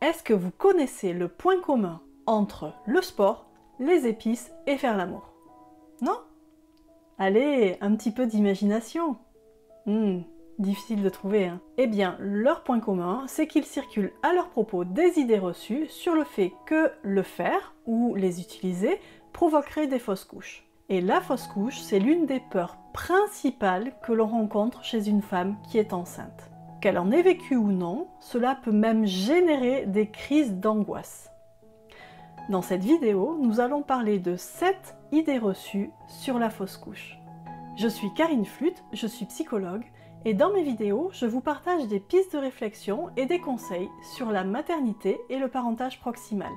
Est-ce que vous connaissez le point commun entre le sport, les épices et faire l'amour? Non? Allez, un petit peu d'imagination. Difficile de trouver, hein. Eh bien, leur point commun, c'est qu'il circule à leur propos des idées reçues sur le fait que le faire, ou les utiliser, provoquerait des fausses couches. Et la fausse couche, c'est l'une des peurs principales que l'on rencontre chez une femme qui est enceinte. Qu'elle en ait vécu ou non, cela peut même générer des crises d'angoisse. Dans cette vidéo, nous allons parler de 7 idées reçues sur la fausse couche. Je suis Karine Flute, je suis psychologue, et dans mes vidéos, je vous partage des pistes de réflexion et des conseils sur la maternité et le parentage proximal.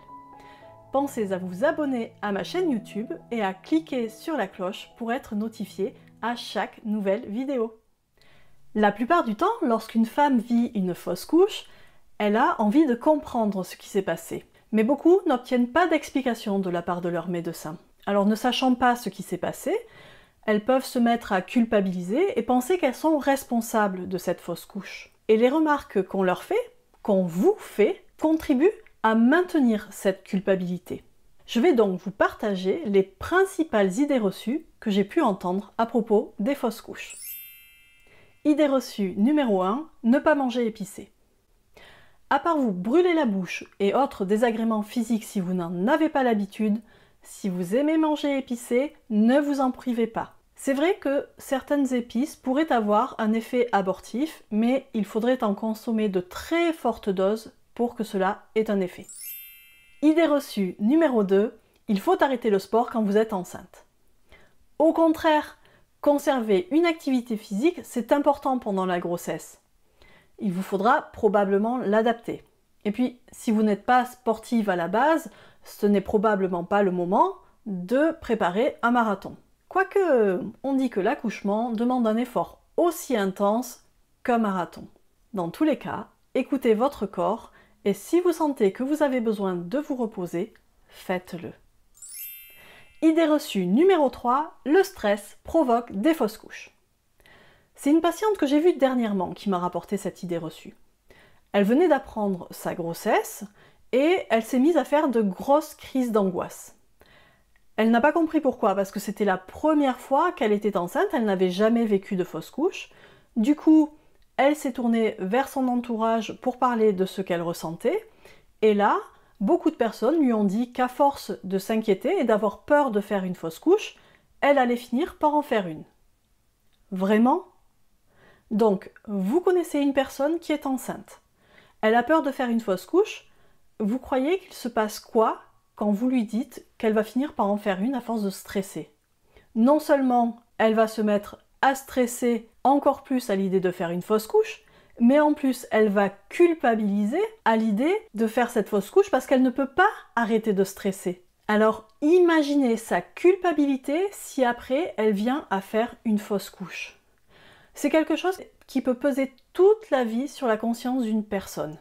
Pensez à vous abonner à ma chaîne YouTube et à cliquer sur la cloche pour être notifié à chaque nouvelle vidéo. La plupart du temps, lorsqu'une femme vit une fausse couche, elle a envie de comprendre ce qui s'est passé. Mais beaucoup n'obtiennent pas d'explication de la part de leur médecin. Alors ne sachant pas ce qui s'est passé, elles peuvent se mettre à culpabiliser et penser qu'elles sont responsables de cette fausse couche. Et les remarques qu'on leur fait, qu'on vous fait, contribuent à maintenir cette culpabilité. Je vais donc vous partager les principales idées reçues que j'ai pu entendre à propos des fausses couches. Idée reçue numéro 1, ne pas manger épicé. À part vous brûler la bouche et autres désagréments physiques si vous n'en avez pas l'habitude, si vous aimez manger épicé, ne vous en privez pas. C'est vrai que certaines épices pourraient avoir un effet abortif, mais il faudrait en consommer de très fortes doses pour que cela ait un effet. Idée reçue numéro 2, il faut arrêter le sport quand vous êtes enceinte. Au contraire, conserver une activité physique, c'est important pendant la grossesse. Il vous faudra probablement l'adapter. Et puis, si vous n'êtes pas sportive à la base, ce n'est probablement pas le moment de préparer un marathon. Quoique, on dit que l'accouchement demande un effort aussi intense qu'un marathon. Dans tous les cas, écoutez votre corps et si vous sentez que vous avez besoin de vous reposer, faites-le. Idée reçue numéro 3, le stress provoque des fausses couches. C'est une patiente que j'ai vue dernièrement qui m'a rapporté cette idée reçue. Elle venait d'apprendre sa grossesse et elle s'est mise à faire de grosses crises d'angoisse. Elle n'a pas compris pourquoi, parce que c'était la première fois qu'elle était enceinte, elle n'avait jamais vécu de fausse couche. Du coup, elle s'est tournée vers son entourage pour parler de ce qu'elle ressentait. Et là, beaucoup de personnes lui ont dit qu'à force de s'inquiéter et d'avoir peur de faire une fausse couche, elle allait finir par en faire une. Vraiment ? Donc, vous connaissez une personne qui est enceinte. Elle a peur de faire une fausse couche. Vous croyez qu'il se passe quoi quand vous lui dites qu'elle va finir par en faire une à force de stresser? Non seulement elle va se mettre à stresser encore plus à l'idée de faire une fausse couche, mais en plus elle va culpabiliser à l'idée de faire cette fausse couche parce qu'elle ne peut pas arrêter de stresser. Alors imaginez sa culpabilité si après elle vient à faire une fausse couche. C'est quelque chose qui peut peser toute la vie sur la conscience d'une personne.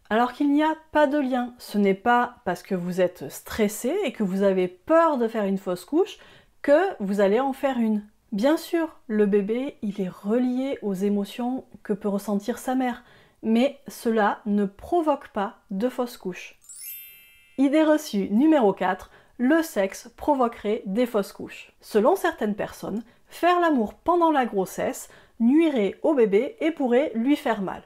Alors qu'il n'y a pas de lien. Ce n'est pas parce que vous êtes stressé et que vous avez peur de faire une fausse couche que vous allez en faire une. Bien sûr, le bébé, il est relié aux émotions que peut ressentir sa mère, mais cela ne provoque pas de fausse couche. Idée reçue numéro 4, le sexe provoquerait des fausses couches. Selon certaines personnes, faire l'amour pendant la grossesse nuirait au bébé et pourrait lui faire mal.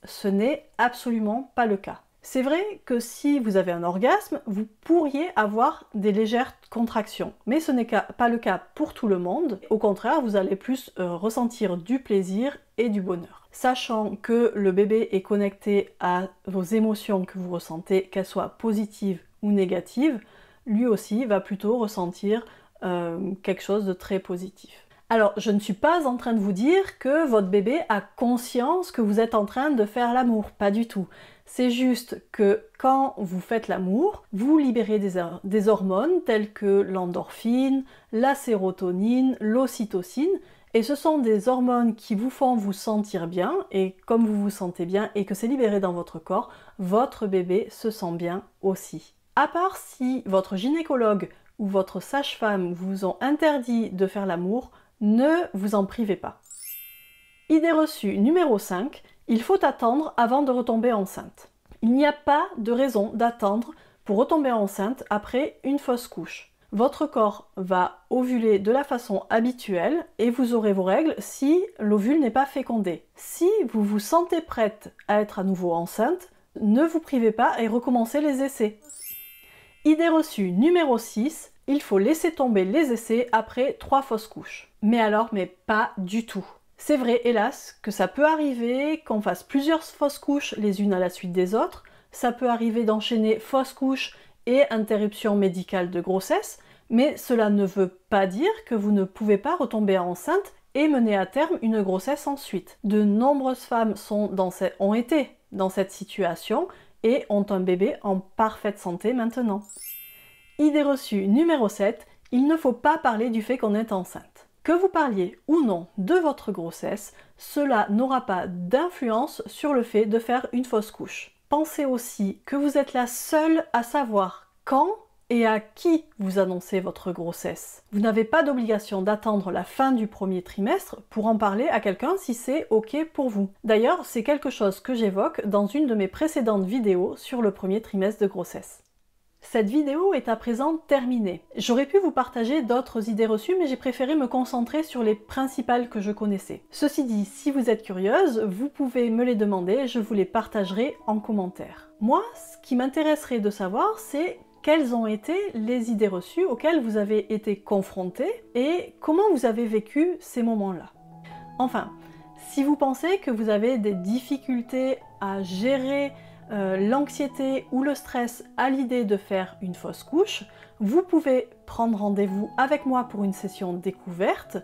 Ce n'est absolument pas le cas. C'est vrai que si vous avez un orgasme, vous pourriez avoir des légères contractions, mais ce n'est pas le cas pour tout le monde. Au contraire, vous allez plus ressentir du plaisir et du bonheur. Sachant que le bébé est connecté à vos émotions que vous ressentez, qu'elles soient positives ou négatives, lui aussi va plutôt ressentir quelque chose de très positif. Alors, je ne suis pas en train de vous dire que votre bébé a conscience que vous êtes en train de faire l'amour, pas du tout. C'est juste que quand vous faites l'amour, vous libérez des hormones telles que l'endorphine, la sérotonine, l'ocytocine, et ce sont des hormones qui vous font vous sentir bien, et comme vous vous sentez bien et que c'est libéré dans votre corps, votre bébé se sent bien aussi. À part si votre gynécologue ou votre sage-femme vous ont interdit de faire l'amour, ne vous en privez pas. Idée reçue numéro 5, il faut attendre avant de retomber enceinte. Il n'y a pas de raison d'attendre pour retomber enceinte après une fausse couche. Votre corps va ovuler de la façon habituelle et vous aurez vos règles si l'ovule n'est pas fécondé. Si vous vous sentez prête à être à nouveau enceinte, ne vous privez pas et recommencez les essais. Idée reçue numéro 6, il faut laisser tomber les essais après 3 fausses couches. Mais alors, mais pas du tout. C'est vrai, hélas, que ça peut arriver qu'on fasse plusieurs fausses couches les unes à la suite des autres. Ça peut arriver d'enchaîner fausses couches et interruption médicale de grossesse, mais cela ne veut pas dire que vous ne pouvez pas retomber enceinte et mener à terme une grossesse ensuite. De nombreuses femmes ont été dans cette situation et ont un bébé en parfaite santé maintenant. Idée reçue numéro 7, il ne faut pas parler du fait qu'on est enceinte. Que vous parliez ou non de votre grossesse, cela n'aura pas d'influence sur le fait de faire une fausse couche. Pensez aussi que vous êtes la seule à savoir quand et à qui vous annoncez votre grossesse. Vous n'avez pas d'obligation d'attendre la fin du premier trimestre pour en parler à quelqu'un si c'est OK pour vous. D'ailleurs, c'est quelque chose que j'évoque dans une de mes précédentes vidéos sur le premier trimestre de grossesse. Cette vidéo est à présent terminée. J'aurais pu vous partager d'autres idées reçues, mais j'ai préféré me concentrer sur les principales que je connaissais. Ceci dit, si vous êtes curieuse, vous pouvez me les demander, je vous les partagerai en commentaire. Moi, ce qui m'intéresserait de savoir, c'est quelles ont été les idées reçues auxquelles vous avez été confrontés et comment vous avez vécu ces moments-là. Enfin, si vous pensez que vous avez des difficultés à gérer l'anxiété ou le stress à l'idée de faire une fausse couche, vous pouvez prendre rendez-vous avec moi pour une session découverte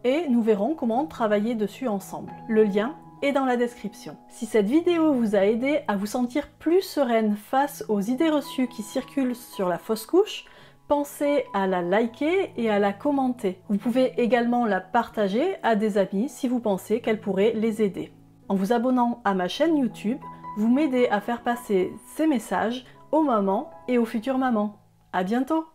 et nous verrons comment travailler dessus ensemble. Le lien est dans la description. Si cette vidéo vous a aidé à vous sentir plus sereine face aux idées reçues qui circulent sur la fausse couche, pensez à la liker et à la commenter. Vous pouvez également la partager à des amis si vous pensez qu'elle pourrait les aider. En vous abonnant à ma chaîne YouTube, vous m'aidez à faire passer ces messages aux mamans et aux futures mamans. À bientôt!